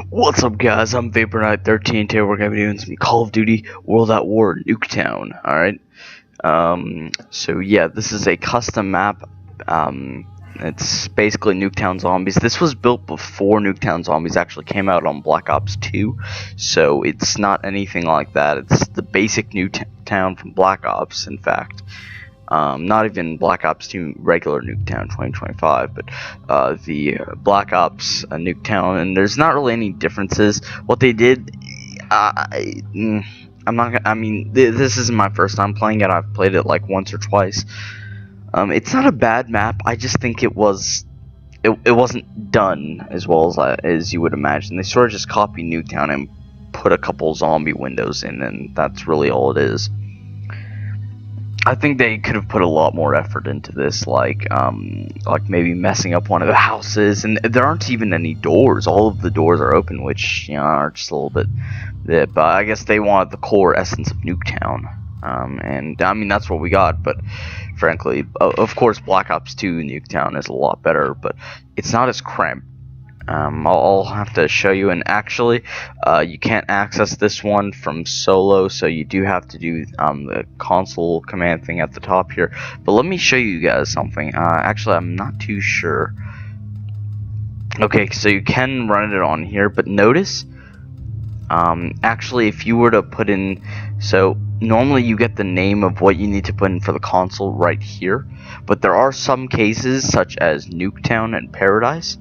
What's up, guys? I'm Vapor Knight 13. Today we're gonna be doing some Call of Duty World at War Nuketown. Alright. So yeah, this is a custom map. It's basically Nuketown Zombies. This was built before Nuketown Zombies actually came out on Black Ops 2. So it's not anything like that. It's the basic Nuketown from Black Ops, in fact. Not even Black Ops 2 regular Nuketown 2025, but the Black Ops Nuketown, and there's not really any differences. What they did, I'm not gonna, I mean, this isn't my first time playing it. I've played it like once or twice. It's not a bad map. I just think it wasn't done as well as you would imagine. They sort of just copied Nuketown and put a couple zombie windows in, and that's really all it is. I think they could have put a lot more effort into this, like maybe messing up one of the houses, and there aren't even any doors. All of the doors are open, which, you know, are just a little bit, but I guess they wanted the core essence of Nuketown, and I mean that's what we got. But frankly, of course, Black Ops 2 Nuketown is a lot better, but it's not as cramped. I'll have to show you, and actually you can't access this one from solo, so you do have to do the console command thing at the top here. But let me show you guys something. Actually, I'm not too sure. Okay, so you can run it on here, but notice actually if you were to put in, so normally you get the name of what you need to put in for the console right here, but there are some cases such as Nuketown and Paradise.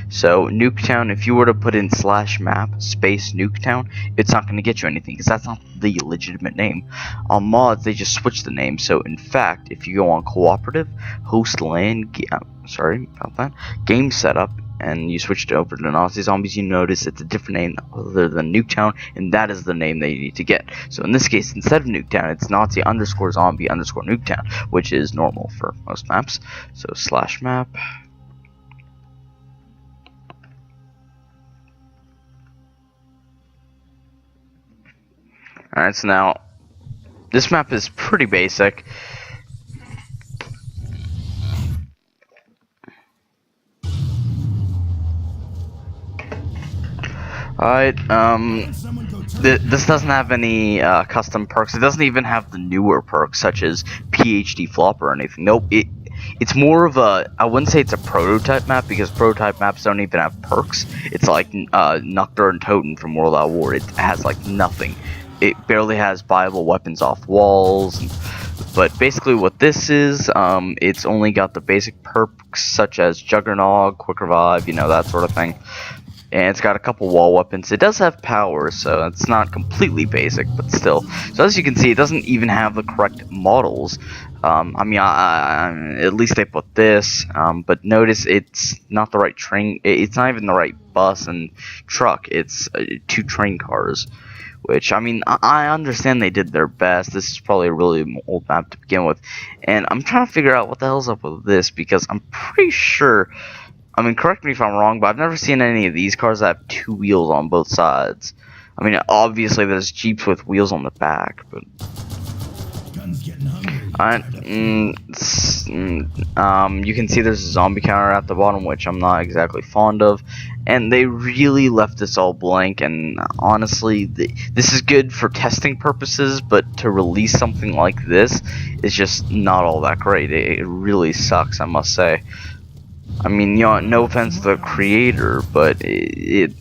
So Nuketown, if you were to put in /map space Nuketown, it's not going to get you anything because that's not the legitimate name. On mods, they just switch the name. So in fact, if you go on cooperative, host LAN, game setup, and you switch it over to Nazi Zombies, you notice it's a different name other than Nuketown, and that is the name that you need to get. So in this case, instead of Nuketown, it's Nazi _ zombie _ Nuketown, which is normal for most maps. So /map. Alright, so now this map is pretty basic. Alright, this doesn't have any custom perks. It doesn't even have the newer perks such as PhD flop or anything. Nope, it's more of a, I wouldn't say it's a prototype map, because prototype maps don't even have perks. It's like Nuketown and Toten from World at War. It has like nothing. It barely has buyable weapons off walls. But basically what this is, it's only got the basic perks such as Juggernaut, Quick Revive, you know, that sort of thing. And it's got a couple wall weapons. It does have power, so it's not completely basic, but still. So as you can see, it doesn't even have the correct models. I mean, at least they put this, but notice it's not the right train. It's not even the right bus and truck. It's 2 train cars, which, I mean, I understand they did their best. This is probably a really old map to begin with, and I'm trying to figure out what the hell's up with this, because I'm pretty sure, I mean, correct me if I'm wrong, but I've never seen any of these cars that have 2 wheels on both sides. I mean, obviously there's Jeeps with wheels on the back, but you can see there's a zombie counter at the bottom, which I'm not exactly fond of, and they really left this all blank. And honestly, this is good for testing purposes, but to release something like this is just not all that great. It really sucks, I must say. I mean, you know, no offense to the creator, but they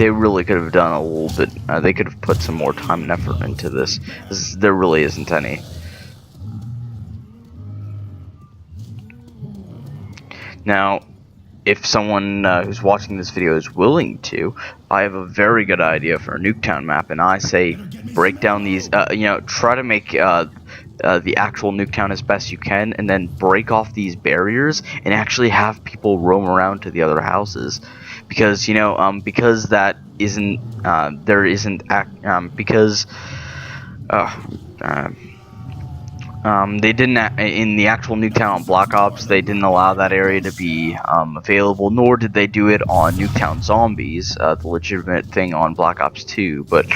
really could have done a little bit. They could have put some more time and effort into this. There really isn't any. Now, if someone who's watching this video is willing to, I have a very good idea for a Nuketown map, and I say break down these, you know, try to make the actual Nuketown as best you can, and then break off these barriers and actually have people roam around to the other houses, because, you know, because that isn't there isn't because they didn't, in the actual Nuketown on Black Ops, they didn't allow that area to be available, nor did they do it on Nuketown Zombies, the legitimate thing on Black Ops 2. But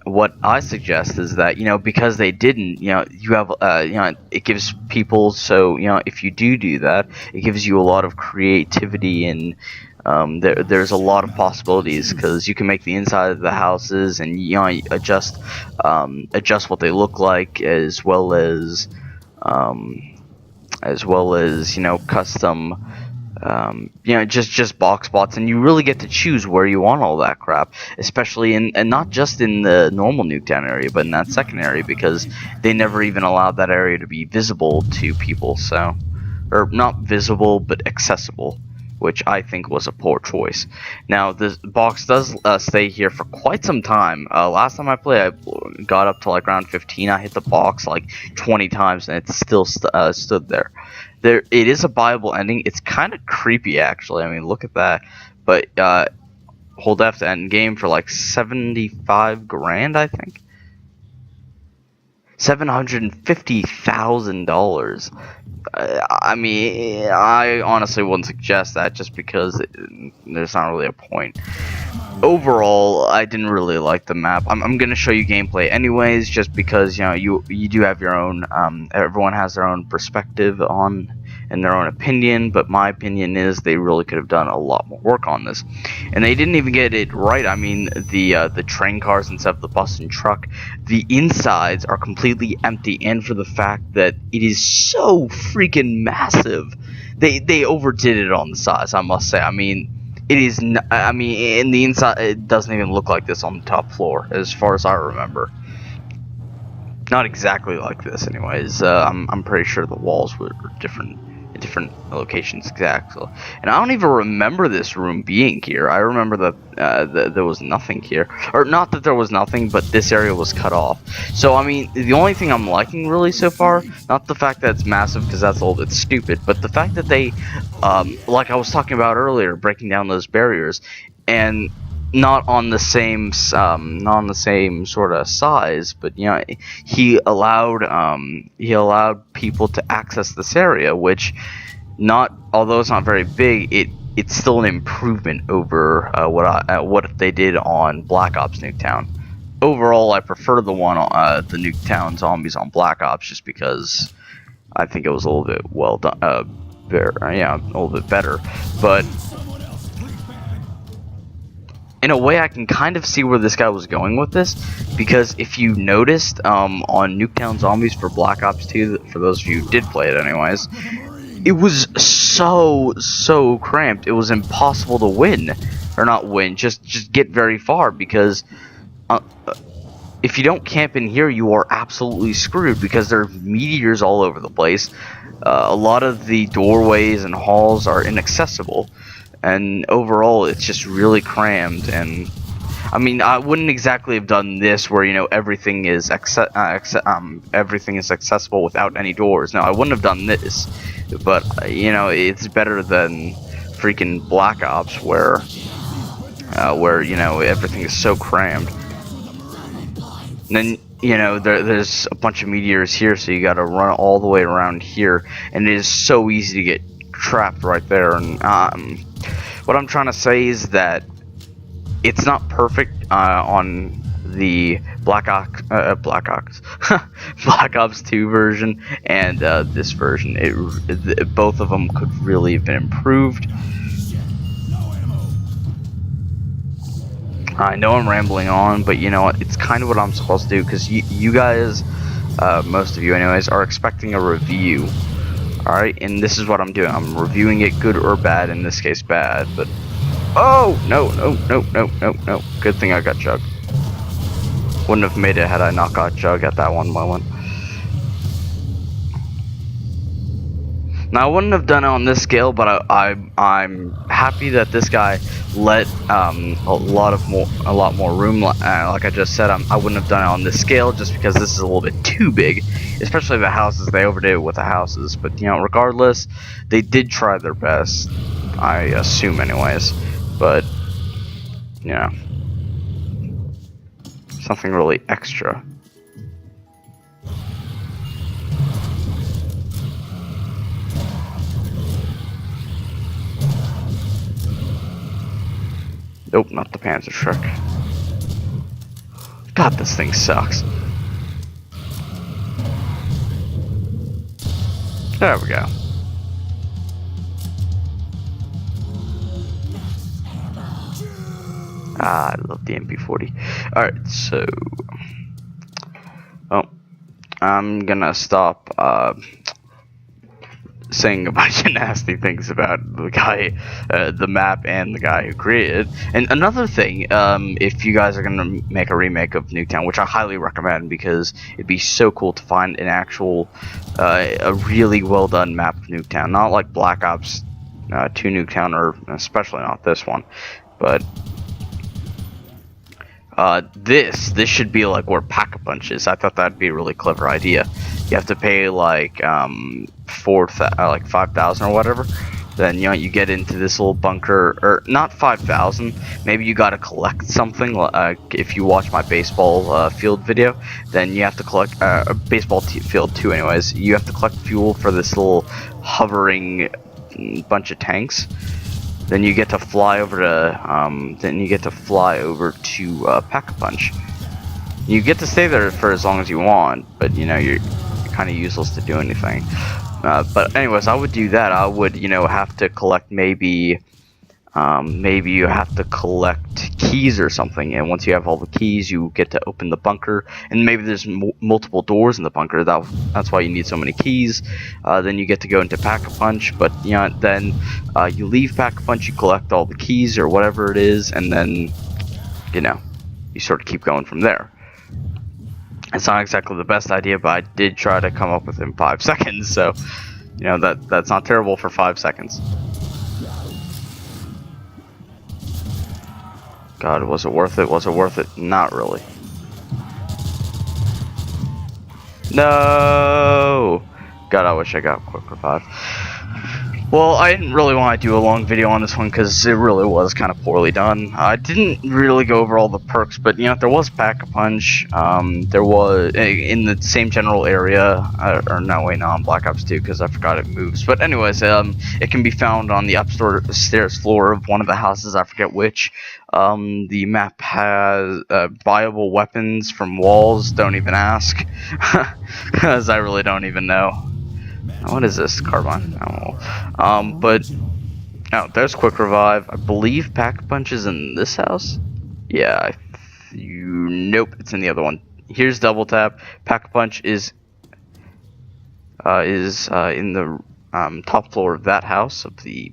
what I suggest is that, you know, because they didn't, you know, you have, you know, it gives people, so, you know, if you do that, it gives you a lot of creativity and There's a lot of possibilities because you can make the inside of the houses and adjust what they look like, as well as custom just box spots, and you really get to choose where you want all that crap, especially and not just in the normal Nuketown area, but in that second area, because they never even allowed that area to be visible to people, or not visible but accessible, which I think was a poor choice. Now this box does stay here for quite some time. Last time I played, I got up to like round 15. I hit the box like 20 times and it still stood there. It is a buyable ending. It's kind of creepy, actually. I mean, look at that. But hold F to end game for like 75 grand, I think. $750,000. I mean, I honestly wouldn't suggest that just because there's not really a point. Overall, I didn't really like the map. I'm gonna show you gameplay anyways, just because you do have your own. Everyone has their own perspective on and their own opinion, but my opinion is they really could have done a lot more work on this, and they didn't even get it right. I mean, the train cars instead of the bus and truck, the insides are completely empty, and for the fact that it is so freaking massive, they overdid it on the size, I must say. I mean, it is. I mean, in the inside, it doesn't even look like this on the top floor, as far as I remember. Not exactly like this, anyways. I'm pretty sure the walls were different locations exactly, and I don't even remember this room being here. I remember that there was nothing here, or not that there was nothing, but this area was cut off. So I mean, the only thing I'm liking really so far, not the fact that it's massive, because that's a little bit stupid, but the fact that they, like I was talking about earlier, breaking down those barriers, and not on the same sort of size, but he allowed people to access this area, which, although it's not very big, it's still an improvement over what they did on Black Ops Nuketown. Overall, I prefer the Nuketown zombies on Black Ops, just because I think it was a little bit well done, a little bit better, but in a way, I can kind of see where this guy was going with this, because if you noticed on Nuketown Zombies for Black Ops 2, for those of you who did play it anyways, it was so cramped. It was impossible to win, or not win, just get very far, because if you don't camp in here, you are absolutely screwed, because there are meteors all over the place. A lot of the doorways and halls are inaccessible. And overall, it's just really crammed. And I mean, I wouldn't exactly have done this where everything is accessible without any doors. No, I wouldn't have done this. But it's better than freaking Black Ops, where everything is so crammed. And then there's a bunch of meteors here, so you got to run all the way around here, and it is so easy to get trapped right there. And what I'm trying to say is that it's not perfect on the Black Ops Black Ops 2 version and this version. Both of them could really have been improved. I know I'm rambling on, but you know what? It's kind of what I'm supposed to do, because you guys, most of you anyways, are expecting a review. Alright, and this is what I'm doing. I'm reviewing it, good or bad. In this case, bad, but... Oh! No. Good thing I got Jug. Wouldn't have made it had I not got Jug at that one moment. Now, I wouldn't have done it on this scale, but I'm happy that this guy let a lot more room. Like I just said, I wouldn't have done it on this scale just because this is a little bit too big, especially the houses. They overdid it with the houses, but regardless, they did try their best. I assume, anyways. But something really extra. Nope, not the Panzer truck. God, this thing sucks. There we go. I love the MP40. Alright, so I'm gonna stop saying a bunch of nasty things about the guy, the map, and the guy who created it. And another thing, if you guys are gonna make a remake of Nuketown, which I highly recommend because it'd be so cool to find an actual, a really well done map of Nuketown, not like Black Ops 2 Nuketown, or especially not this one, but this should be like where Pack-a-Punch is. I thought that'd be a really clever idea. You have to pay like like 5,000 or whatever. Then you get into this little bunker, or not 5,000. Maybe you gotta collect something. If you watch my baseball field video, then you have to collect a baseball field too. Anyways, you have to collect fuel for this little hovering bunch of tanks. Then you get to fly over to Pack-a-Punch. You get to stay there for as long as you want, but you're kind of useless to do anything. But anyways, I would do that. I would have to collect maybe you have to collect keys or something, and once you have all the keys, you get to open the bunker, and maybe there's multiple doors in the bunker. That's why you need so many keys. Then you get to go into Pack-a-Punch, but then you leave Pack-a-Punch, you collect all the keys or whatever it is, and then you sort of keep going from there. It's not exactly the best idea, but I did try to come up with it in 5 seconds, so that's not terrible for 5 seconds. God, was it worth it? Was it worth it? Not really. No! God, I wish I got quick revive. Well, I didn't really want to do a long video on this one because it really was kind of poorly done. I didn't really go over all the perks, but there was Pack-a-Punch. There was in the same general area, or no, wait, no, on Black Ops 2 because I forgot it moves. But anyways, it can be found on the upstairs floor of one of the houses. I forget which. The map has buyable weapons from walls. Don't even ask, because I really don't even know. What is this? Carbine? Oh. But there's quick revive. I believe Pack-a-Punch is in this house. Yeah. Nope, it's in the other one. Here's double tap. Pack-a-Punch is in the top floor of that house, of the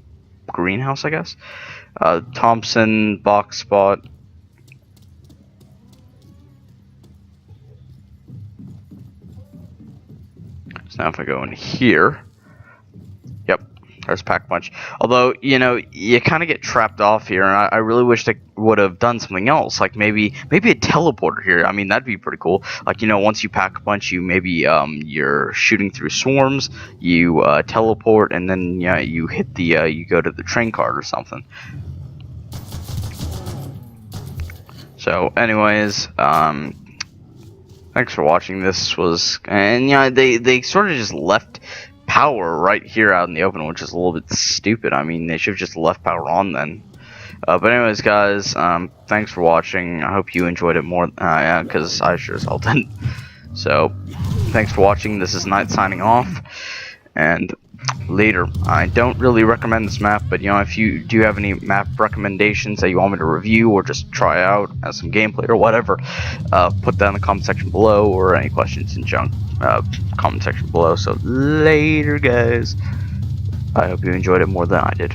greenhouse, I guess. Thompson, box spot. So now if I go in here, yep, there's Pack-a-Punch. Although, you kind of get trapped off here, and I really wish they would have done something else, like maybe a teleporter here. I mean, that'd be pretty cool. Like, once you Pack-a-Punch, you maybe you're shooting through swarms, you teleport, and then you hit the you go to the train card or something. So, anyways, thanks for watching. This was, and they sort of just left power right here out in the open, which is a little bit stupid. I mean, they should have just left power on then. But anyways, guys, thanks for watching. I hope you enjoyed it more, yeah, because I sure as hell didn't. So, thanks for watching. This is Knight signing off, and later. I don't really recommend this map, but if you do have any map recommendations that you want me to review or just try out as some gameplay or whatever, put that in the comment section below, or any questions in comment section below. So later, guys. I hope you enjoyed it more than I did.